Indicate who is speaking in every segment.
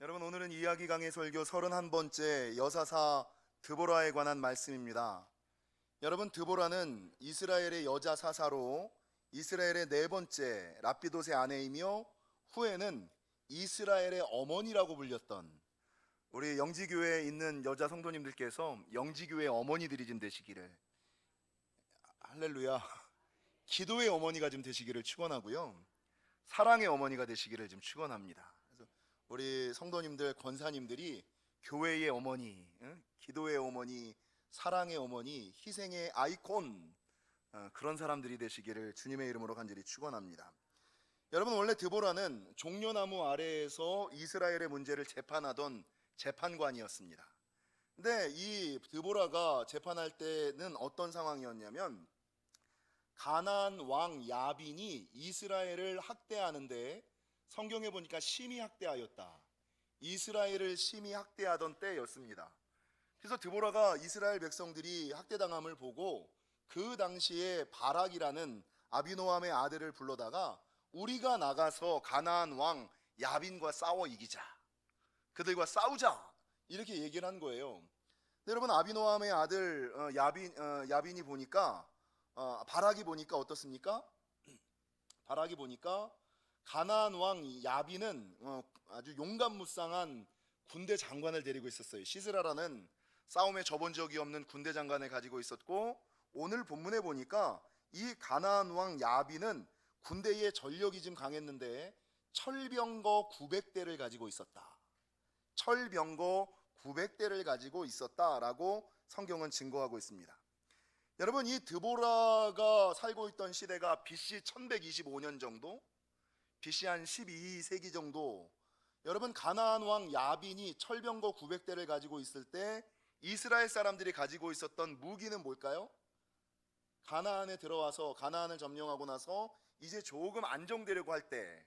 Speaker 1: 여러분, 오늘은 이야기 강의 설교 31번째 여사사 드보라에 관한 말씀입니다. 여러분, 드보라는 이스라엘의 여자 사사로 이스라엘의 네 번째 랍비돗의 아내이며 후에는 이스라엘의 어머니라고 불렸던, 우리 영지교회에 있는 여자 성도님들께서 영지교회 어머니들이 좀 되시기를, 할렐루야, 기도의 어머니가 좀 되시기를 축원하고요, 사랑의 어머니가 되시기를 좀 축원합니다. 그래서 우리 성도님들, 권사님들이 교회의 어머니, 기도의 어머니, 사랑의 어머니, 희생의 아이콘, 그런 사람들이 되시기를 주님의 이름으로 간절히 축원합니다. 여러분, 원래 드보라는 종려나무 아래에서 이스라엘의 문제를 재판하던 재판관이었습니다. 근데 이 드보라가 재판할 때는 어떤 상황이었냐면, 가나안 왕 야빈이 이스라엘을 학대하는데, 성경에 보니까 심히 학대하였다, 이스라엘을 심히 학대하던 때였습니다. 그래서 드보라가 이스라엘 백성들이 학대당함을 보고 그 당시에 바락이라는 아비노함의 아들을 불러다가 우리가 나가서 가나안 왕 야빈과 싸워 이기자, 그들과 싸우자, 이렇게 얘기를 한 거예요. 근데 여러분, 아비노함의 아들 야빈이 보니까, 바락이 보니까 어떻습니까? 바락이 보니까 가나안 왕 야빈은 아주 용감무쌍한 군대 장관을 데리고 있었어요. 시스라라는 싸움에 져본 적이 없는 군대 장관을 가지고 있었고, 오늘 본문에 보니까 이 가나안 왕 야빈은 군대의 전력이 좀 강했는데 철병거 900대를 가지고 있었다. 철병거 900대를 가지고 있었다라고 성경은 증거하고 있습니다. 여러분, 이 드보라가 살고 있던 시대가 BC 1125년 정도, BC 한 12세기 정도. 여러분, 가나안 왕 야빈이 철병거 900대를 가지고 있을 때 이스라엘 사람들이 가지고 있었던 무기는 뭘까요? 가나안에 들어와서 가나안을 점령하고 나서 이제 조금 안정되려고 할 때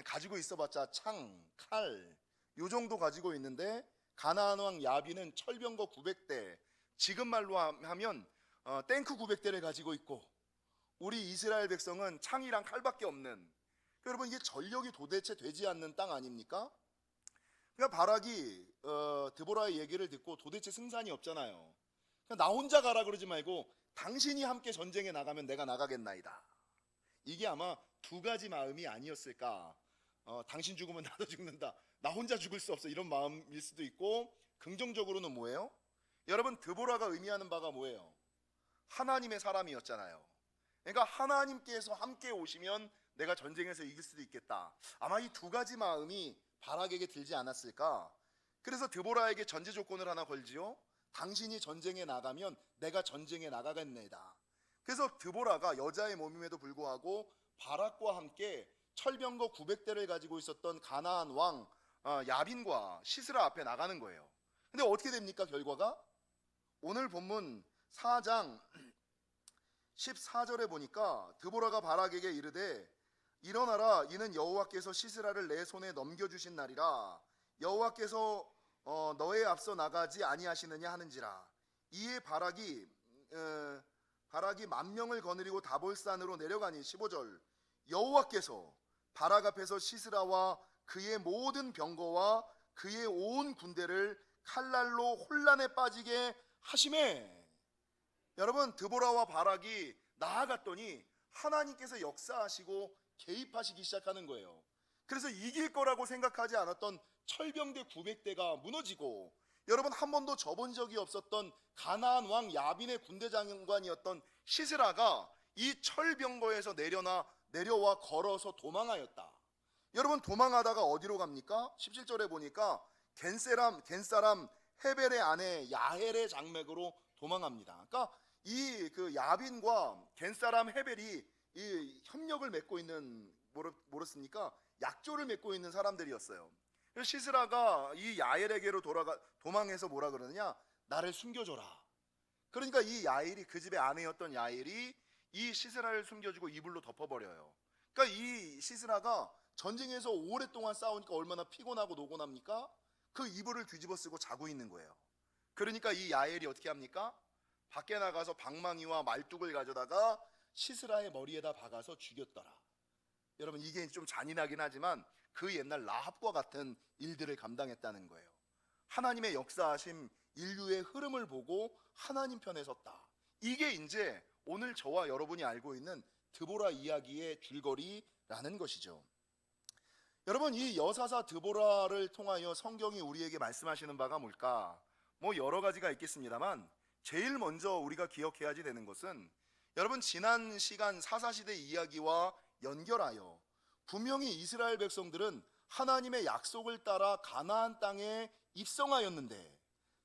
Speaker 1: 가지고 있어봤자 창, 칼, 요 정도 가지고 있는데, 가나안 왕 야빈은 철병거 900대, 지금 말로 하면 탱크 900대를 가지고 있고, 우리 이스라엘 백성은 창이랑 칼밖에 없는, 여러분, 이게 전력이 도대체 되지 않는 땅 아닙니까? 그러니까 바락이 드보라의 얘기를 듣고 도대체 승산이 없잖아요. 그러니까 나 혼자 가라 그러지 말고 당신이 함께 전쟁에 나가면 내가 나가겠나이다. 이게 아마 두 가지 마음이 아니었을까. 당신 죽으면 나도 죽는다, 나 혼자 죽을 수 없어, 이런 마음일 수도 있고, 긍정적으로는 뭐예요? 여러분, 드보라가 의미하는 바가 뭐예요? 하나님의 사람이었잖아요. 그러니까 하나님께서 함께 오시면 내가 전쟁에서 이길 수도 있겠다. 아마 이 두 가지 마음이 바락에게 들지 않았을까. 그래서 드보라에게 전제 조건을 하나 걸지요. 당신이 전쟁에 나가면 내가 전쟁에 나가겠네이다. 그래서 드보라가 여자의 몸임에도 불구하고 바락과 함께 철병거 900대를 가지고 있었던 가나안 왕 야빈과 시스라 앞에 나가는 거예요. 근데 어떻게 됩니까, 결과가? 오늘 본문 4장 14절에 보니까 드보라가 바락에게 이르되, 일어나라, 이는 여호와께서 시스라를 내 손에 넘겨주신 날이라. 여호와께서 너의 앞서 나가지 아니하시느냐 하는지라. 이에 바락이 10,000명을 거느리고 다볼산으로 내려가니, 15절, 여호와께서 바락 앞에서 시스라와 그의 모든 병거와 그의 온 군대를 칼날로 혼란에 빠지게 하시매. 여러분, 드보라와 바락이 나아갔더니 하나님께서 역사하시고 개입하시기 시작하는 거예요. 그래서 이길 거라고 생각하지 않았던 철병대 900대가 무너지고, 여러분, 한 번도 져본 적이 없었던 가나안 왕 야빈의 군대 장관이었던 시스라가 이 철병거에서 내려와 걸어서 도망하였다. 여러분, 도망하다가 어디로 갑니까? 17절에 보니까 겐 사람 헤벨의 아내 야헬의 장맥으로 도망합니다. 그러니까 이 야빈과 겐 사람 헤벨이 이 협력을 맺고 있는, 뭐랬습니까? 약조를 맺고 있는 사람들이었어요. 그래서 시스라가 이 야헬에게로 도망해서 뭐라 그러느냐? 나를 숨겨줘라. 그러니까 이 야헬이, 그 집의 아내였던 야헬이 이 시스라를 숨겨주고 이불로 덮어버려요. 그러니까 이 시스라가 전쟁에서 오랫동안 싸우니까 얼마나 피곤하고 노곤합니까? 그 이불을 뒤집어 쓰고 자고 있는 거예요. 그러니까 이 야헬이 어떻게 합니까? 밖에 나가서 방망이와 말뚝을 가져다가 시스라의 머리에다 박아서 죽였더라. 여러분 이게 좀 잔인하긴 하지만 그 옛날 라합과 같은 일들을 감당했다는 거예요. 하나님의 역사하심, 인류의 흐름을 보고 하나님 편에 섰다. 이게 이제 오늘 저와 여러분이 알고 있는 드보라 이야기의 줄거리라는 것이죠. 여러분, 이 여사사 드보라를 통하여 성경이 우리에게 말씀하시는 바가 뭘까? 뭐 여러 가지가 있겠습니다만 제일 먼저 우리가 기억해야지 되는 것은, 여러분 지난 시간 사사시대 이야기와 연결하여 분명히 이스라엘 백성들은 하나님의 약속을 따라 가나안 땅에 입성하였는데,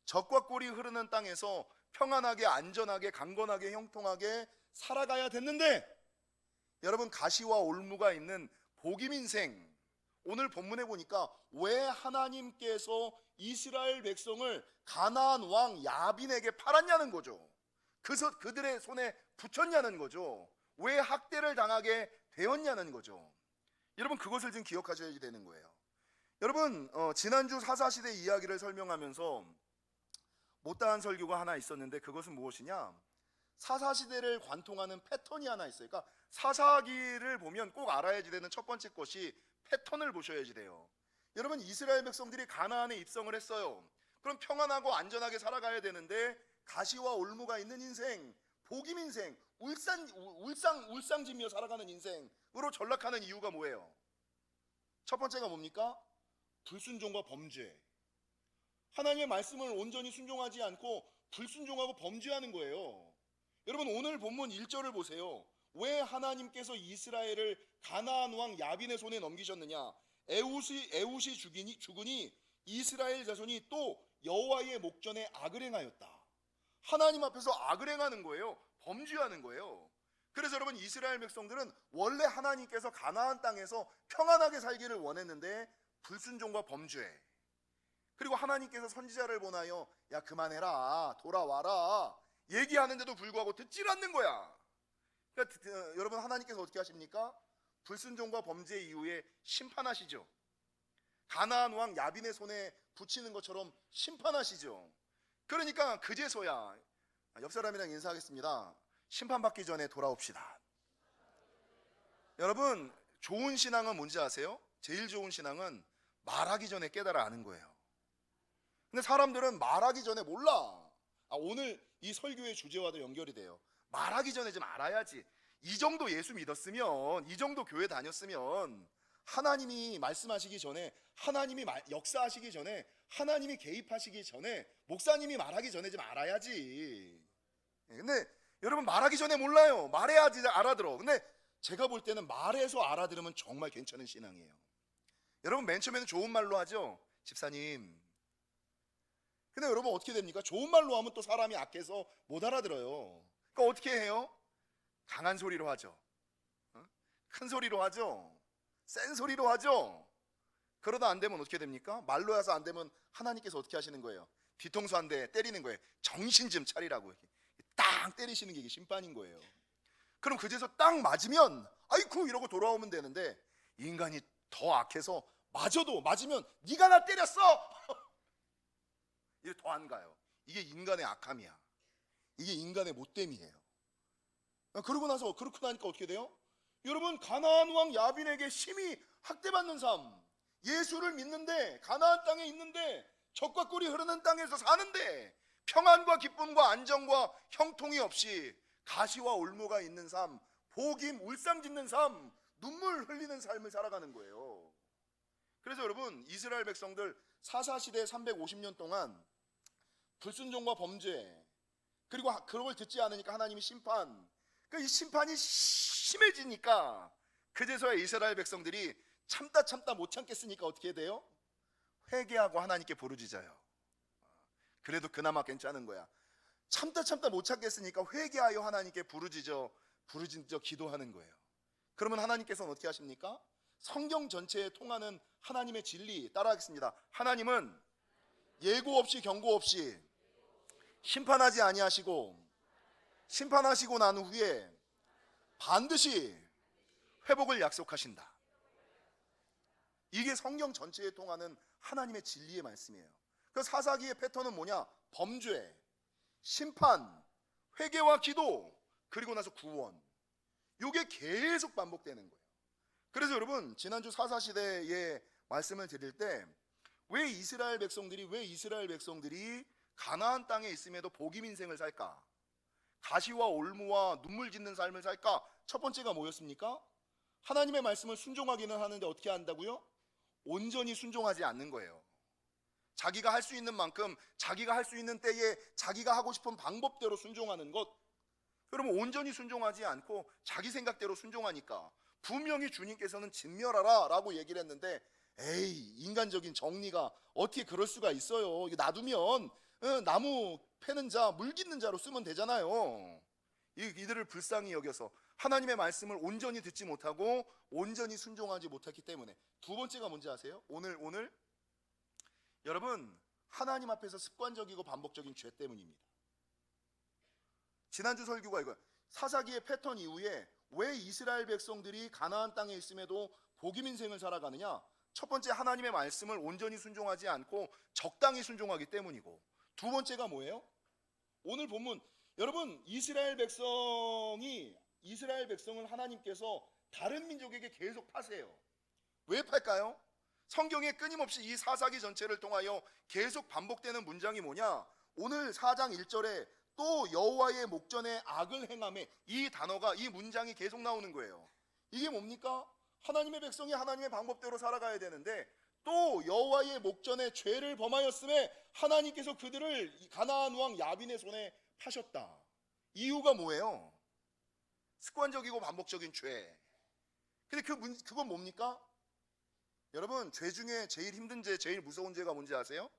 Speaker 1: 적과 꿀이 흐르는 땅에서 평안하게 안전하게 강건하게 형통하게 살아가야 됐는데, 여러분 가시와 올무가 있는 복임 인생, 오늘 본문에 보니까 왜 하나님께서 이스라엘 백성을 가나안 왕 야빈에게 팔았냐는 거죠. 그들의 손에 붙였냐는 거죠. 왜 학대를 당하게 되었냐는 거죠. 여러분 그것을 좀 기억하셔야 되는 거예요. 여러분 지난주 사사시대 이야기를 설명하면서 못다한 설교가 하나 있었는데, 그것은 무엇이냐? 사사시대를 관통하는 패턴이 하나 있어요. 그러니까 사사기를 보면 꼭 알아야지 되는 첫 번째 것이 패턴을 보셔야지 돼요. 여러분 이스라엘 백성들이 가나안에 입성을 했어요. 그럼 평안하고 안전하게 살아가야 되는데, 가시와 올무가 있는 인생, 복임 인생, 울상지며 살아가는 인생으로 전락하는 이유가 뭐예요? 첫 번째가 뭡니까? 불순종과 범죄. 하나님의 말씀을 온전히 순종하지 않고 불순종하고 범죄하는 거예요. 여러분 오늘 본문 1절을 보세요. 왜 하나님께서 이스라엘을 가나안 왕 야빈의 손에 넘기셨느냐? 에훗이 죽으니 이스라엘 자손이 또 여호와의 목전에 악을 행하였다. 하나님 앞에서 악을 행하는 거예요. 범죄하는 거예요. 그래서 여러분 이스라엘 백성들은 원래 하나님께서 가나안 땅에서 평안하게 살기를 원했는데 불순종과 범죄, 그리고 하나님께서 선지자를 보내어 야 그만해라 돌아와라 얘기하는데도 불구하고 듣질 않는 거야. 그러니까 여러분 하나님께서 어떻게 하십니까? 불순종과 범죄 이후에 심판하시죠. 가나안 왕 야빈의 손에 붙이는 것처럼 심판하시죠. 그러니까 그제서야, 옆 사람이랑 인사하겠습니다. 심판받기 전에 돌아옵시다. 여러분 좋은 신앙은 뭔지 아세요? 제일 좋은 신앙은 말하기 전에 깨달아 아는 거예요. 근데 사람들은 말하기 전에 몰라. 오늘 이 설교의 주제와도 연결이 돼요. 말하기 전에 좀 알아야지. 이 정도 예수 믿었으면, 이 정도 교회 다녔으면, 하나님이 말씀하시기 전에, 하나님이 역사하시기 전에, 하나님이 개입하시기 전에, 목사님이 말하기 전에 좀 알아야지. 근데 여러분 말하기 전에 몰라요. 말해야지 알아들어. 근데 제가 볼 때는 말해서 알아들으면 정말 괜찮은 신앙이에요. 여러분 맨 처음에는 좋은 말로 하죠. 집사님. 근데 여러분 어떻게 됩니까? 좋은 말로 하면 또 사람이 악해서 못 알아들어요. 그러니까 어떻게 해요? 강한 소리로 하죠. 큰 소리로 하죠. 센 소리로 하죠. 그러다 안 되면 어떻게 됩니까? 말로 해서 안 되면 하나님께서 어떻게 하시는 거예요? 뒤통수 한 대 때리는 거예요. 정신 좀 차리라고. 딱 때리시는 게 이게 심판인 거예요. 그럼 그제서 딱 맞으면 아이쿠 이러고 돌아오면 되는데, 인간이 더 악해서 맞으면 네가 나 때렸어 이게 더 안 가요. 이게 인간의 악함이야. 이게 인간의 못됨이에요. 그러고 나니까 어떻게 돼요? 여러분 가나안 왕 야빈에게 심히 학대받는 삶, 예수를 믿는데 가나안 땅에 있는데 적과 꿀이 흐르는 땅에서 사는데 평안과 기쁨과 안정과 형통이 없이 가시와 올무가 있는 삶, 복임 울상짓는 삶, 눈물 흘리는 삶을 살아가는 거예요. 그래서 여러분 이스라엘 백성들 사사시대 350년 동안 불순종과 범죄, 그리고 그걸 듣지 않으니까 하나님이 심판, 이 심판이 심해지니까 그제서야 이스라엘 백성들이 참다 못 참겠으니까 어떻게 돼요? 회개하고 하나님께 부르짖어요. 그래도 그나마 괜찮은 거야. 참다 못 참겠으니까 회개하여 하나님께 부르짖어 기도하는 거예요. 그러면 하나님께서는 어떻게 하십니까? 성경 전체에 통하는 하나님의 진리 따라하겠습니다. 하나님은 예고 없이 경고 없이 심판하지 아니하시고, 심판하시고 난 후에 반드시 회복을 약속하신다. 이게 성경 전체에 통하는 하나님의 진리의 말씀이에요. 그 사사기의 패턴은 뭐냐? 범죄, 심판, 회개와 기도, 그리고 나서 구원. 이게 계속 반복되는 거예요. 그래서 여러분 지난주 사사시대의 말씀을 드릴 때 왜 이스라엘 백성들이 가나안 땅에 있음에도 복임 인생을 살까? 가시와 올무와 눈물 짓는 삶을 살까? 첫 번째가 뭐였습니까? 하나님의 말씀을 순종하기는 하는데 어떻게 한다고요? 온전히 순종하지 않는 거예요. 자기가 할 수 있는 만큼, 자기가 할 수 있는 때에 자기가 하고 싶은 방법대로 순종하는 것. 여러분 온전히 순종하지 않고 자기 생각대로 순종하니까 분명히 주님께서는 진멸하라 라고 얘기를 했는데, 에이, 인간적인 정리가 어떻게 그럴 수가 있어요. 이거 놔두면 나무 패는 자, 물 깃는 자로 쓰면 되잖아요. 이들을 불쌍히 여겨서 하나님의 말씀을 온전히 듣지 못하고 온전히 순종하지 못했기 때문에. 두 번째가 뭔지 아세요? 오늘 여러분 하나님 앞에서 습관적이고 반복적인 죄 때문입니다. 지난주 설교가 이거예요. 사사기의 패턴 이후에 왜 이스라엘 백성들이 가나안 땅에 있음에도 복임 인생을 살아가느냐? 첫 번째, 하나님의 말씀을 온전히 순종하지 않고 적당히 순종하기 때문이고, 두 번째가 뭐예요? 오늘 본문, 여러분 이스라엘 백성을 하나님께서 다른 민족에게 계속 파세요. 왜 팔까요? 성경에 끊임없이 이 사사기 전체를 통하여 계속 반복되는 문장이 뭐냐? 오늘 4장 1절에 또 여호와의 목전에 악을 행하매, 이 단어가, 이 문장이 계속 나오는 거예요. 이게 뭡니까? 하나님의 백성이 하나님의 방법대로 살아가야 되는데 또 여호와의 목전에 죄를 범하였음에 하나님께서 그들을 가나안 왕 야빈의 손에 파셨다. 이유가 뭐예요? 습관적이고 반복적인 죄. 근데 그건 뭡니까? 여러분 죄 중에 제일 힘든 죄, 제일 무서운 죄가 뭔지 아세요?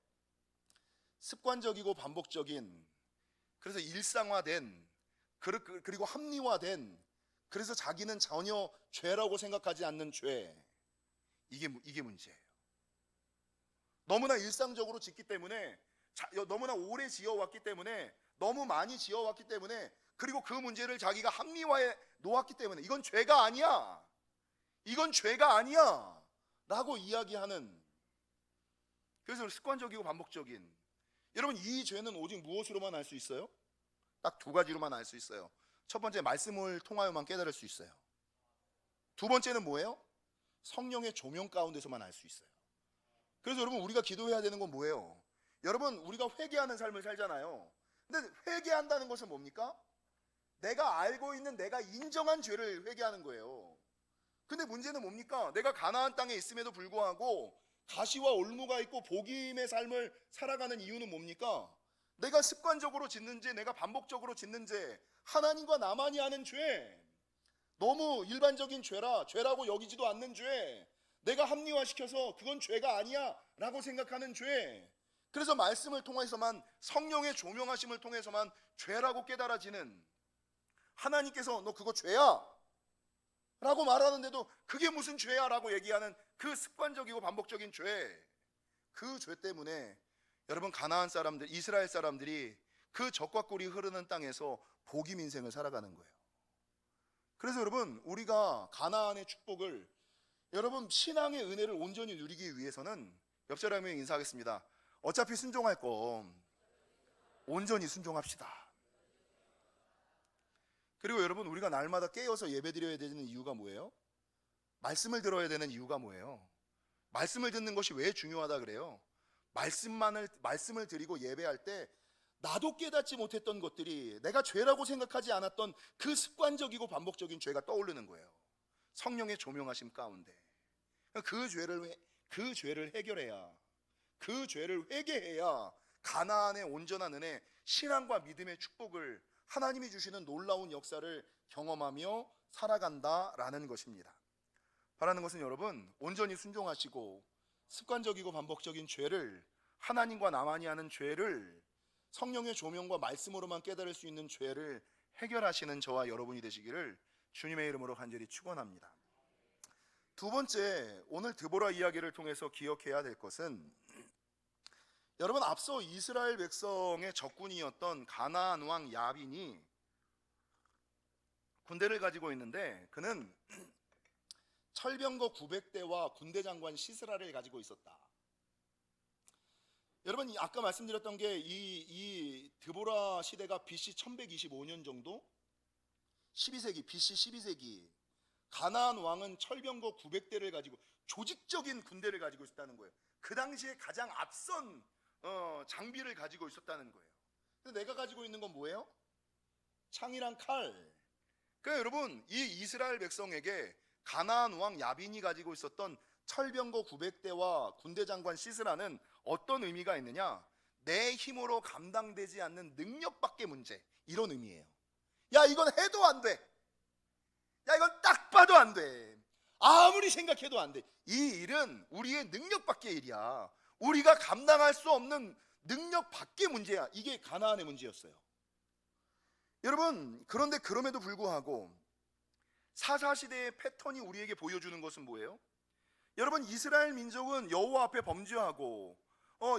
Speaker 1: 습관적이고 반복적인, 그래서 일상화된, 그리고 합리화된, 그래서 자기는 전혀 죄라고 생각하지 않는 죄. 이게 문제예요. 너무나 일상적으로 짓기 때문에, 너무나 오래 지어왔기 때문에, 너무 많이 지어왔기 때문에, 그리고 그 문제를 자기가 합리화해 놓았기 때문에 이건 죄가 아니야, 이건 죄가 아니야 라고 이야기하는. 그래서 습관적이고 반복적인. 여러분 이 죄는 오직 무엇으로만 알 수 있어요? 딱 두 가지로만 알 수 있어요. 첫 번째, 말씀을 통하여만 깨달을 수 있어요. 두 번째는 뭐예요? 성령의 조명 가운데서만 알 수 있어요. 그래서 여러분 우리가 기도해야 되는 건 뭐예요? 여러분 우리가 회개하는 삶을 살잖아요. 근데 회개한다는 것은 뭡니까? 내가 알고 있는, 내가 인정한 죄를 회개하는 거예요. 근데 문제는 뭡니까? 내가 가나안 땅에 있음에도 불구하고 가시와 올무가 있고 복임의 삶을 살아가는 이유는 뭡니까? 내가 습관적으로 짓는 죄, 내가 반복적으로 짓는 죄, 하나님과 나만이 하는 죄, 너무 일반적인 죄라고 여기지도 않는 죄, 내가 합리화시켜서 그건 죄가 아니야 라고 생각하는 죄. 그래서 말씀을 통해서만, 성령의 조명하심을 통해서만 죄라고 깨달아지는, 하나님께서 너 그거 죄야 라고 말하는데도 그게 무슨 죄야 라고 얘기하는 그 습관적이고 반복적인 죄. 그 죄 때문에 여러분 가나안 사람들, 이스라엘 사람들이 그 적과 꿀이 흐르는 땅에서 복임 인생을 살아가는 거예요. 그래서 여러분 우리가 가나안의 축복을, 여러분 신앙의 은혜를 온전히 누리기 위해서는, 옆 사람에게 인사하겠습니다. 어차피 순종할 거 온전히 순종합시다. 그리고 여러분 우리가 날마다 깨어서 예배드려야 되는 이유가 뭐예요? 말씀을 들어야 되는 이유가 뭐예요? 말씀을 듣는 것이 왜 중요하다 그래요? 말씀을 드리고 예배할 때 나도 깨닫지 못했던 것들이, 내가 죄라고 생각하지 않았던 그 습관적이고 반복적인 죄가 떠오르는 거예요. 성령의 조명하심 가운데 그 죄를 해결해야, 그 죄를 회개해야 가나안의 온전한 은혜, 신앙과 믿음의 축복을, 하나님이 주시는 놀라운 역사를 경험하며 살아간다라는 것입니다. 바라는 것은 여러분 온전히 순종하시고 습관적이고 반복적인 죄를, 하나님과 나만이 하는 죄를 성령의 조명과 말씀으로만 깨달을 수 있는 죄를 해결하시는 저와 여러분이 되시기를 주님의 이름으로 간절히 축원합니다. 두 번째, 오늘 드보라 이야기를 통해서 기억해야 될 것은, 여러분 앞서 이스라엘 백성의 적군이었던 가나안 왕 야빈이 군대를 가지고 있는데 그는 철병거 900대와 군대 장관 시스라를 가지고 있었다. 여러분 아까 말씀드렸던 게 이 드보라 시대가 BC 1125년 정도, 12세기, BC 12세기, 가나안 왕은 철병거 900대를 가지고 조직적인 군대를 가지고 있었다는 거예요. 그 당시에 가장 앞선 장비를 가지고 있었다는 거예요. 근데 내가 가지고 있는 건 뭐예요? 창이랑 칼. 그러니까 여러분, 이 이스라엘 백성에게 가나안 왕 야빈이 가지고 있었던 철병거 900대와 군대 장관 시스라는 어떤 의미가 있느냐? 내 힘으로 감당되지 않는 능력밖에 문제, 이런 의미예요. 야, 이건 해도 안 돼. 야, 이건 딱 봐도 안 돼. 아무리 생각해도 안 돼. 이 일은 우리의 능력 밖의 일이야. 우리가 감당할 수 없는 능력 밖의 문제야. 이게 가나안의 문제였어요. 여러분, 그런데 그럼에도 불구하고 사사시대의 패턴이 우리에게 보여주는 것은 뭐예요? 여러분, 이스라엘 민족은 여호와 앞에 범죄하고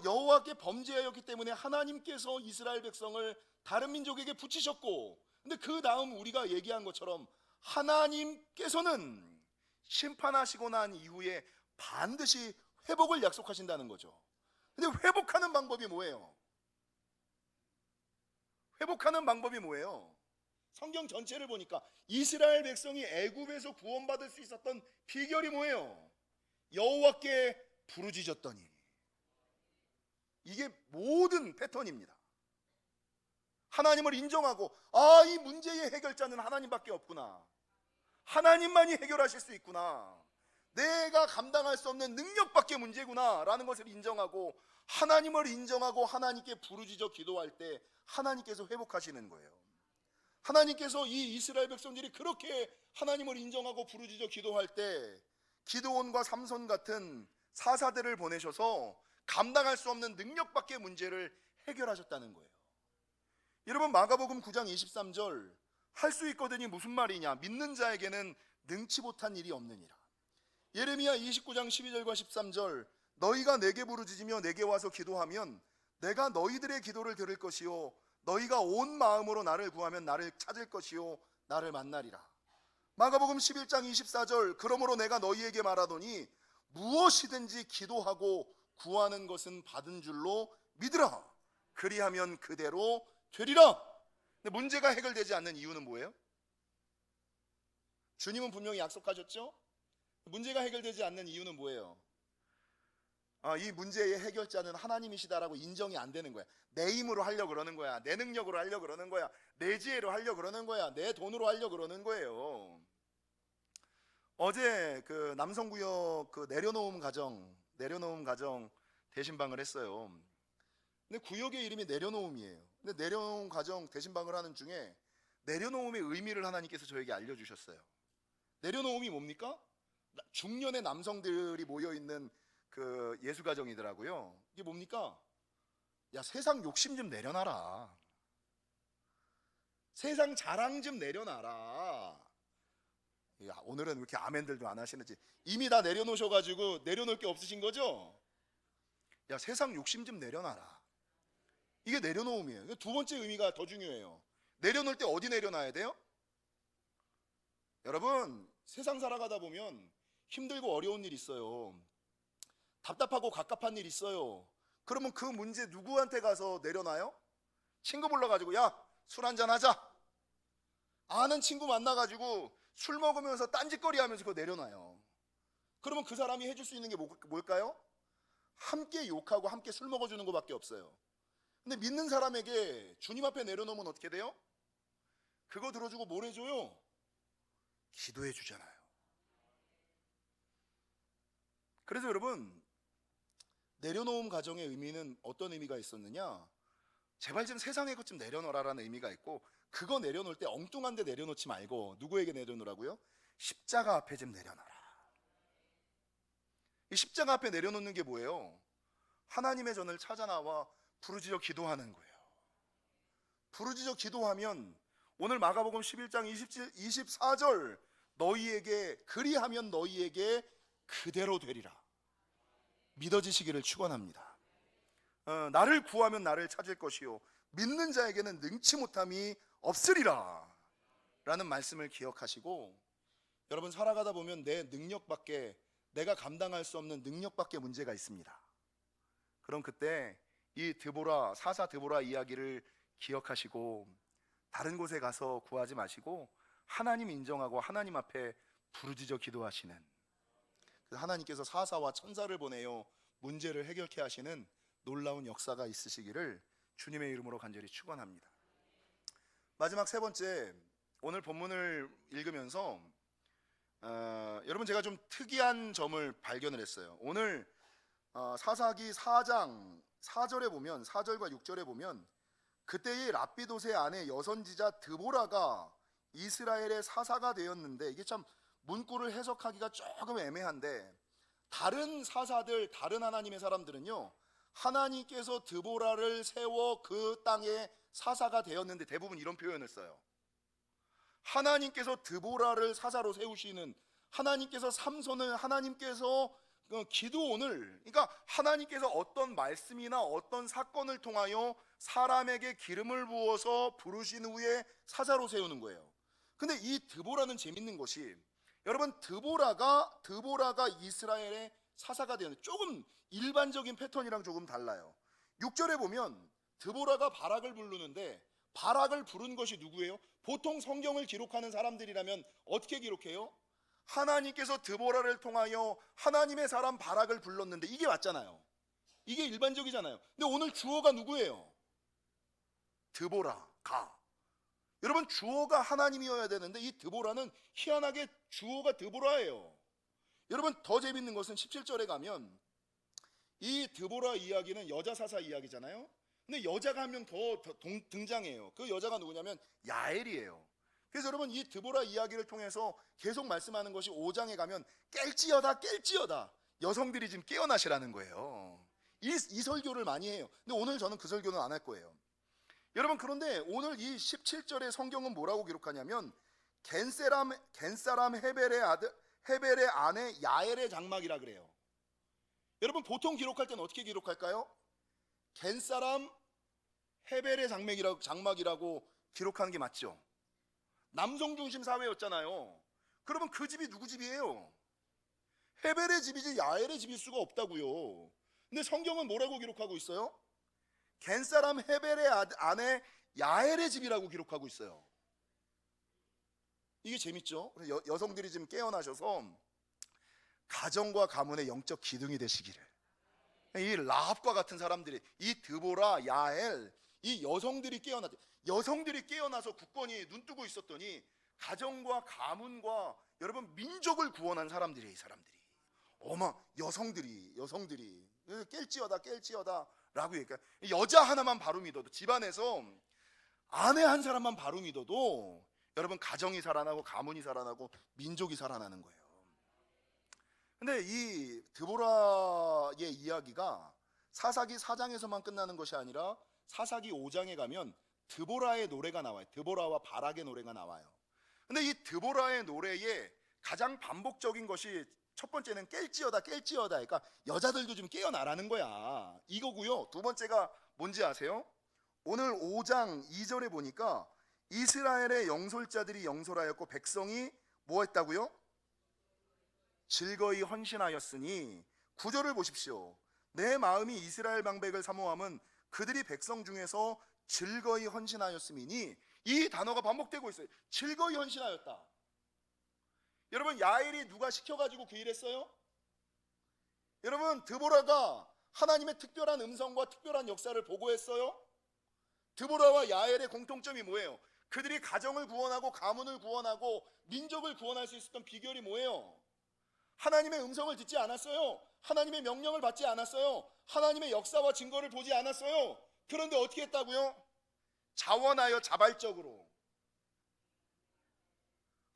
Speaker 1: 여호와께 범죄하였기 때문에 하나님께서 이스라엘 백성을 다른 민족에게 붙이셨고, 근데 그 다음 우리가 얘기한 것처럼 하나님께서는 심판하시고 난 이후에 반드시 회복을 약속하신다는 거죠. 근데 회복하는 방법이 뭐예요? 회복하는 방법이 뭐예요? 성경 전체를 보니까 이스라엘 백성이 애굽에서 구원받을 수 있었던 비결이 뭐예요? 여호와께 부르짖었더니. 이게 모든 패턴입니다. 하나님을 인정하고, 이 문제의 해결자는 하나님밖에 없구나. 하나님만이 해결하실 수 있구나. 내가 감당할 수 없는 능력밖에 문제구나 라는 것을 인정하고, 하나님을 인정하고 하나님께 부르짖어 기도할 때 하나님께서 회복하시는 거예요. 하나님께서 이 이스라엘 백성들이 그렇게 하나님을 인정하고 부르짖어 기도할 때 기드온과 삼손 같은 사사들을 보내셔서 감당할 수 없는 능력밖의 문제를 해결하셨다는 거예요. 여러분, 마가복음 9장 23절, 할 수 있거든이 무슨 말이냐? 믿는 자에게는 능치 못한 일이 없느니라. 예레미야 29장 12절과 13절, 너희가 내게 부르짖으며 내게 와서 기도하면 내가 너희들의 기도를 들을 것이요 너희가 온 마음으로 나를 구하면 나를 찾을 것이요 나를 만나리라. 마가복음 11장 24절, 그러므로 내가 너희에게 말하더니 무엇이든지 기도하고 구하는 것은 받은 줄로 믿으라. 그리하면 그대로 되리라. 근데 문제가 해결되지 않는 이유는 뭐예요? 주님은 분명히 약속하셨죠? 문제가 해결되지 않는 이유는 뭐예요? 이 문제의 해결자는 하나님이시다라고 인정이 안 되는 거야. 내 힘으로 하려고 그러는 거야. 내 능력으로 하려고 그러는 거야. 내 지혜로 하려고 그러는 거야. 내 돈으로 하려고 그러는 거예요. 어제 그 남성구역 그 내려놓음 가정 대신방을 했어요. 근데 구역의 이름이 내려놓음이에요. 근데 내려놓음 가정 대신방을 하는 중에 내려놓음의 의미를 하나님께서 저에게 알려주셨어요. 내려놓음이 뭡니까? 중년의 남성들이 모여있는 그 예수가정이더라고요. 이게 뭡니까? 야, 세상 욕심 좀 내려놔라. 세상 자랑 좀 내려놔라. 야, 오늘은 왜 이렇게 아멘들도 안 하시는지. 이미 다 내려놓으셔가지고 내려놓을 게 없으신 거죠? 야, 세상 욕심 좀 내려놔라. 이게 내려놓음이에요. 두 번째 의미가 더 중요해요. 내려놓을 때 어디 내려놔야 돼요? 여러분, 세상 살아가다 보면 힘들고 어려운 일 있어요. 답답하고 갑갑한 일 있어요. 그러면 그 문제 누구한테 가서 내려놔요? 친구 불러가지고 야, 술 한잔 하자. 아는 친구 만나가지고 술 먹으면서 딴짓거리 하면서 그거 내려놔요. 그러면 그 사람이 해줄 수 있는 게 뭘까요? 함께 욕하고 함께 술 먹어주는 것밖에 없어요. 근데 믿는 사람에게 주님 앞에 내려놓으면 어떻게 돼요? 그거 들어주고 뭘 해줘요? 기도해 주잖아요. 그래서 여러분, 내려놓음 가정의 의미는 어떤 의미가 있었느냐? 제발 좀 세상의 것 좀 내려놓으라라는 의미가 있고, 그거 내려놓을 때 엉뚱한 데 내려놓지 말고 누구에게 내려놓으라고요? 십자가 앞에 좀 내려놔라. 이 십자가 앞에 내려놓는 게 뭐예요? 하나님의 전을 찾아 나와 부르짖어 기도하는 거예요. 부르짖어 기도하면 오늘 마가복음 11장 24절, 너희에게 그리하면 너희에게 그대로 되리라. 믿어지시기를 축원합니다. 나를 구하면 나를 찾을 것이요 믿는 자에게는 능치 못함이 없으리라 라는 말씀을 기억하시고, 여러분, 살아가다 보면 내 능력밖에, 내가 감당할 수 없는 능력밖에 문제가 있습니다. 그럼 그때 이 사사 드보라 이야기를 기억하시고 다른 곳에 가서 구하지 마시고 하나님 인정하고 하나님 앞에 부르짖어 기도하시는, 하나님께서 사사와 천사를 보내어 문제를 해결케 하시는 놀라운 역사가 있으시기를 주님의 이름으로 간절히 축원합니다. 마지막 세 번째, 오늘 본문을 읽으면서 여러분 제가 좀 특이한 점을 발견을 했어요. 오늘 사사기 4장 4절에 보면, 4절과 6절에 보면 그때의 랍비도세 아내 여선지자 드보라가 이스라엘의 사사가 되었는데, 이게 참 문구를 해석하기가 조금 애매한데, 다른 사사들, 다른 하나님의 사람들은요, 하나님께서 드보라를 세워 그 땅에 사사가 되었는데 대부분 이런 표현을 써요. 하나님께서 드보라를 사사로 세우시는, 하나님께서 삼손을, 하나님께서 기드온을, 그러니까 하나님께서 어떤 말씀이나 어떤 사건을 통하여 사람에게 기름을 부어서 부르신 후에 사사로 세우는 거예요. 근데 이 드보라는 재밌는 것이, 여러분 드보라가 이스라엘의 사사가 되는, 조금 일반적인 패턴이랑 조금 달라요. 6절에 보면 드보라가 바락을 부르는데, 바락을 부른 것이 누구예요? 보통 성경을 기록하는 사람들이라면 어떻게 기록해요? 하나님께서 드보라를 통하여 하나님의 사람 바락을 불렀는데, 이게 맞잖아요. 이게 일반적이잖아요. 근데 오늘 주어가 누구예요? 드보라가. 여러분 주어가 하나님이어야 되는데 이 드보라는 희한하게 주어가 드보라예요. 여러분 더 재밌는 것은 17절에 가면 이 드보라 이야기는 여자 사사 이야기잖아요. 근데 여자가 한 명 더 등장해요. 그 여자가 누구냐면 야엘이에요. 그래서 여러분 이 드보라 이야기를 통해서 계속 말씀하는 것이 5장에 가면 깰지어다 깰지어다, 여성들이 지금 깨어나시라는 거예요. 이 설교를 많이 해요. 근데 오늘 저는 그 설교는 안 할 거예요. 여러분 그런데 오늘 이 17절의 성경은 뭐라고 기록하냐면 겐사람 헤벨의 아내 야엘의 장막이라 그래요. 여러분 보통 기록할 때는 어떻게 기록할까요? 겐사람 헤벨의 장막이라고 기록하는 게 맞죠. 남성 중심 사회였잖아요. 그러면 그 집이 누구 집이에요? 헤벨의 집이지 야엘의 집일 수가 없다고요. 근데 성경은 뭐라고 기록하고 있어요? 겐사람 헤벨의 아내 야엘의 집이라고 기록하고 있어요. 이게 재밌죠? 여성들이 지금 깨어나셔서 가정과 가문의 영적 기둥이 되시기를, 이 라합과 같은 사람들이, 이 드보라, 야엘, 이 여성들이 깨어나서 굳건히 눈뜨고 있었더니 가정과 가문과 여러분 민족을 구원한 사람들이에요. 이 사람들이 여성들이 깰지어다 라고 얘기해요. 여자 하나만 바로 믿어도, 집안에서 아내 한 사람만 바로 믿어도 여러분 가정이 살아나고 가문이 살아나고 민족이 살아나는 거예요. 근데 이 드보라의 이야기가 사사기 4장에서만 끝나는 것이 아니라 사사기 5장에 가면 드보라의 노래가 나와요. 드보라와 바락의 노래가 나와요. 근데 이 드보라의 노래에 가장 반복적인 것이, 첫 번째는 깰지어다 그러니까 여자들도 좀 깨어나라는 거야, 이거고요. 두 번째가 뭔지 아세요? 오늘 5장 2절에 보니까 이스라엘의 영솔자들이 영솔하였고 백성이 뭐 했다고요? 즐거이 헌신하였으니. 9절을 보십시오. 내 마음이 이스라엘 방백을 사모함은 그들이 백성 중에서 즐거이 헌신하였음이니. 이 단어가 반복되고 있어요. 즐거이 헌신하였다. 여러분 야엘이 누가 시켜가지고 그 일했어요? 여러분 드보라가 하나님의 특별한 음성과 특별한 역사를 보고했어요. 드보라와 야엘의 공통점이 뭐예요? 그들이 가정을 구원하고 가문을 구원하고 민족을 구원할 수 있었던 비결이 뭐예요? 하나님의 음성을 듣지 않았어요. 하나님의 명령을 받지 않았어요. 하나님의 역사와 증거를 보지 않았어요. 그런데 어떻게 했다고요? 자원하여 자발적으로,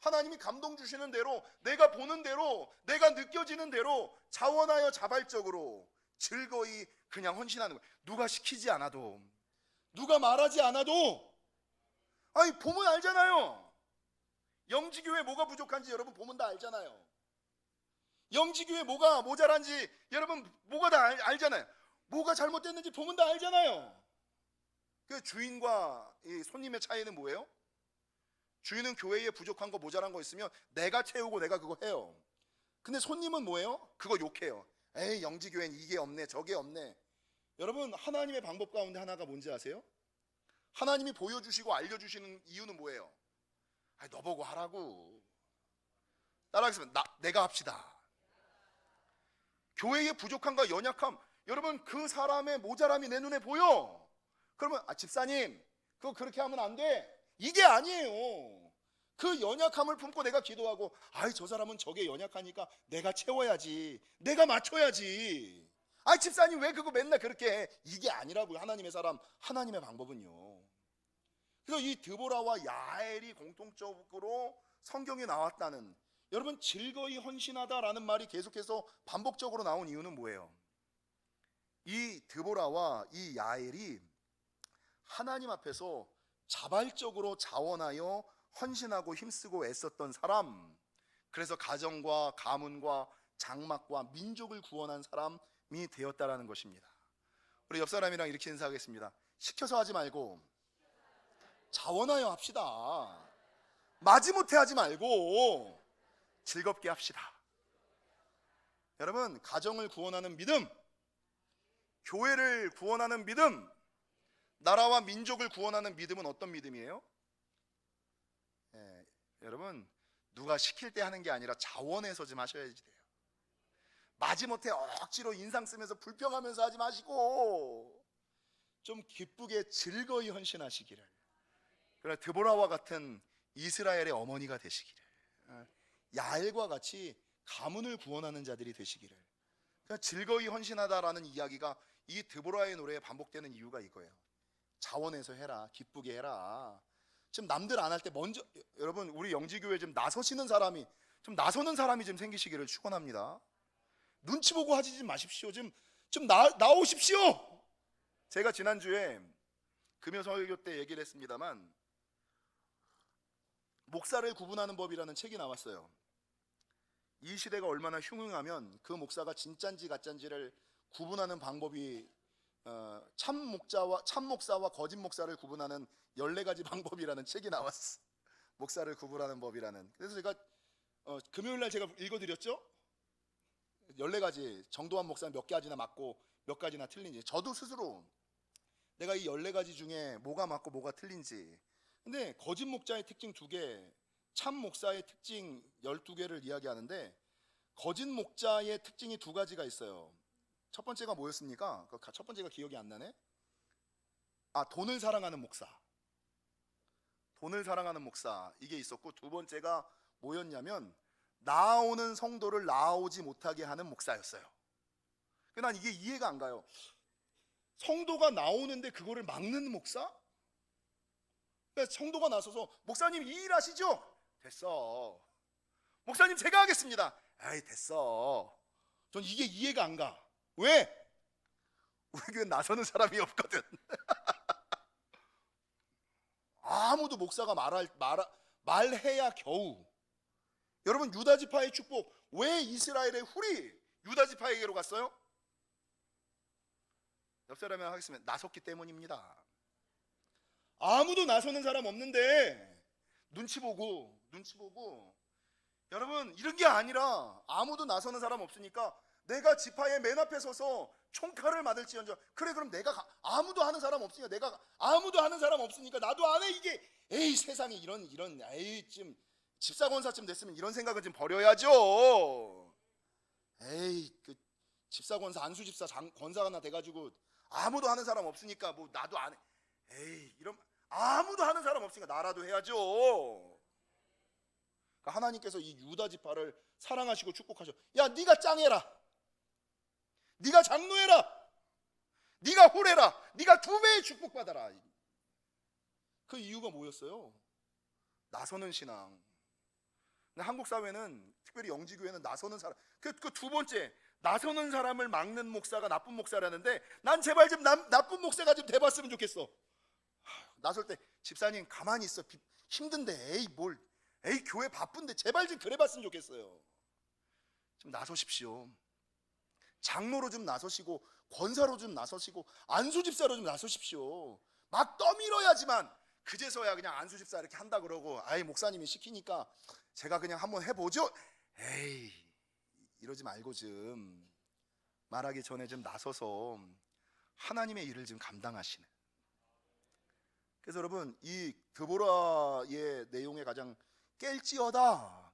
Speaker 1: 하나님이 감동 주시는 대로, 내가 보는 대로, 내가 느껴지는 대로 자원하여 자발적으로 즐거이 그냥 헌신하는 거예요. 누가 시키지 않아도, 누가 말하지 않아도. 아니 보면 알잖아요. 영지교회 뭐가 부족한지 여러분 보면 다 알잖아요. 영지교회 뭐가 모자란지 여러분 뭐가 다 알잖아요. 뭐가 잘못됐는지 보면 다 알잖아요. 그 주인과 이 손님의 차이는 뭐예요? 주인은 교회에 부족한 거 모자란 거 있으면 내가 채우고 내가 그거 해요. 근데 손님은 뭐예요? 그거 욕해요. 에이 영지교회는 이게 없네 저게 없네. 여러분 하나님의 방법 가운데 하나가 뭔지 아세요? 하나님이 보여주시고 알려주시는 이유는 뭐예요? 너 보고 하라고. 따라하겠습니다. 내가 합시다. 교회의 부족함과 연약함, 여러분 그 사람의 모자람이 내 눈에 보여. 그러면 집사님 그거 그렇게 하면 안 돼, 이게 아니에요. 그 연약함을 품고 내가 기도하고, 아이 저 사람은 저게 연약하니까 내가 채워야지, 내가 맞춰야지. 아이 집사님 왜 그거 맨날 그렇게 해, 이게 아니라고요. 하나님의 사람, 하나님의 방법은요. 그래서 이 드보라와 야엘이 공통적으로 성경에 나왔다는, 여러분 즐거이 헌신하다라는 말이 계속해서 반복적으로 나온 이유는 뭐예요? 이 드보라와 이 야엘이 하나님 앞에서 자발적으로 자원하여 헌신하고 힘쓰고 애썼던 사람, 그래서 가정과 가문과 장막과 민족을 구원한 사람이 되었다라는 것입니다. 우리 옆 사람이랑 이렇게 인사하겠습니다. 시켜서 하지 말고 자원하여 합시다. 마지못해 하지 말고 즐겁게 합시다. 여러분 가정을 구원하는 믿음, 교회를 구원하는 믿음, 나라와 민족을 구원하는 믿음은 어떤 믿음이에요? 여러분 누가 시킬 때 하는 게 아니라 자원해서 좀 하셔야지 돼요. 마지못해 억지로 인상 쓰면서 불평하면서 하지 마시고 좀 기쁘게 즐거이 헌신하시기를, 그러나 드보라와 같은 이스라엘의 어머니가 되시기를, 야엘과 같이 가문을 구원하는 자들이 되시기를. 그러니까 즐거이 헌신하다라는 이야기가 이 드보라의 노래에 반복되는 이유가 이거예요. 자원해서 해라, 기쁘게 해라. 지금 남들 안 할 때 먼저, 여러분 우리 영지교회 좀 나서시는 사람이, 좀 나서는 사람이 좀 생기시기를 축원합니다. 눈치 보고 하지 좀 마십시오. 좀 나오십시오. 제가 지난주에 금요 설교 때 얘기를 했습니다만, 목사를 구분하는 법이라는 책이 나왔어요. 이 시대가 얼마나 흉흉하면 그 목사가 진짠지 가짠지를 구분하는 방법이, 참 목사와 거짓 목사를 구분하는 14가지 방법이라는 책이 나왔어. 목사를 구분하는 법이라는. 그래서 제가 금요일날 제가 읽어드렸죠. 14가지, 정도환 목사는 몇 가지나 맞고 몇 가지나 틀린지, 저도 스스로 내가 이 14가지 중에 뭐가 맞고 뭐가 틀린지. 근데 거짓 목자의 특징 2개, 참 목사의 특징 12개를 이야기하는데, 거짓 목자의 특징이 2가지가 있어요. 첫 번째가 뭐였습니까? 첫 번째가 기억이 안 나네. 돈을 사랑하는 목사. 돈을 사랑하는 목사, 이게 있었고, 2번째가 뭐였냐면 나아오는 성도를 나아오지 못하게 하는 목사였어요. 난 이게 이해가 안 가요. 성도가 나오는데 그거를 막는 목사? 그러니까 성도가 나서서 목사님 이 일 하시죠? 됐어. 목사님 제가 하겠습니다. 에이 됐어. 전 이게 이해가 안 가. 왜? 우리 교회 나서는 사람이 없거든. 아무도 목사가 말해야 겨우. 여러분 유다지파의 축복, 왜 이스라엘의 훌이 유다지파에게로 갔어요? 옆 사람이랑 하겠습니다. 나섰기 때문입니다. 아무도 나서는 사람 없는데 눈치 보고. 여러분 이런 게 아니라, 아무도 나서는 사람 없으니까 내가 지파의 맨 앞에 서서 총칼을 맞을지언정, 그래 그럼 내가 아무도 하는 사람 없으니까, 내가 아무도 하는 사람 없으니까 나도 안 해. 이게 에이 세상에 이런 에이 좀 집사권사쯤 됐으면 이런 생각은 좀 버려야죠. 에이 그 집사권사 안수집사 권사가 하나 돼가지고 아무도 하는 사람 없으니까 뭐 나도 안 해. 에이 이런, 아무도 하는 사람 없으니까 나라도 해야죠. 그러니까 하나님께서 이 유다 지파를 사랑하시고 축복하셔. 야 네가 짱해라, 네가 장로해라, 네가 홀해라, 네가 2배의 축복받아라. 그 이유가 뭐였어요? 나서는 신앙. 근데 한국 사회는, 특별히 영지교회는 나서는 사람, 그 2번째, 나서는 사람을 막는 목사가 나쁜 목사라는데, 난 제발 좀 나쁜 목사가 좀 돼봤으면 좋겠어. 나설 때 집사님 가만히 있어, 힘든데, 에이 교회 바쁜데 제발 좀 그래봤으면 좋겠어요. 좀 나서십시오. 장로로 좀 나서시고, 권사로 좀 나서시고, 안수집사로 좀 나서십시오. 막 떠밀어야지만 그제서야 그냥 안수집사 이렇게 한다 그러고, 아이 목사님이 시키니까 제가 그냥 한번 해보죠. 에이 이러지 말고 좀 말하기 전에 좀 나서서 하나님의 일을 좀 감당하시는. 그래서 여러분 이 드보라의 내용에 가장 깰지어다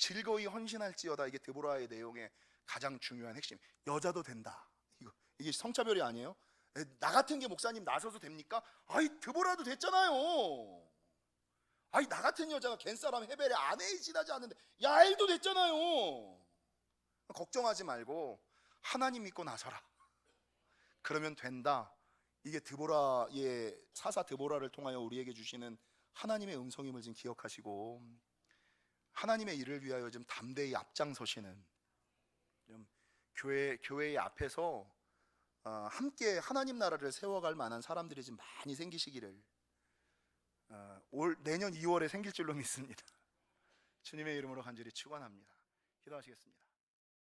Speaker 1: 즐거이 헌신할지어다. 이게 드보라의 내용의 가장 중요한 핵심. 여자도 된다. 이게 성차별이 아니에요. 나 같은 게 목사님 나서도 됩니까? 아이, 드보라도 됐잖아요. 아이, 나 같은 여자가 겐사람 헤벨의 아내에 지나지 않는데 야엘도 됐잖아요. 걱정하지 말고 하나님 믿고 나서라. 그러면 된다. 이게 드보라의 사사 드보라를 통하여 우리에게 주시는 하나님의 음성임을 지금 기억하시고, 하나님의 일을 위하여 좀 담대히 앞장서시는, 좀 교회의 앞에서 함께 하나님 나라를 세워갈 만한 사람들이 좀 많이 생기시기를 내년 2월에 생길 줄로 믿습니다. 주님의 이름으로 간절히 축원합니다. 기도하시겠습니다.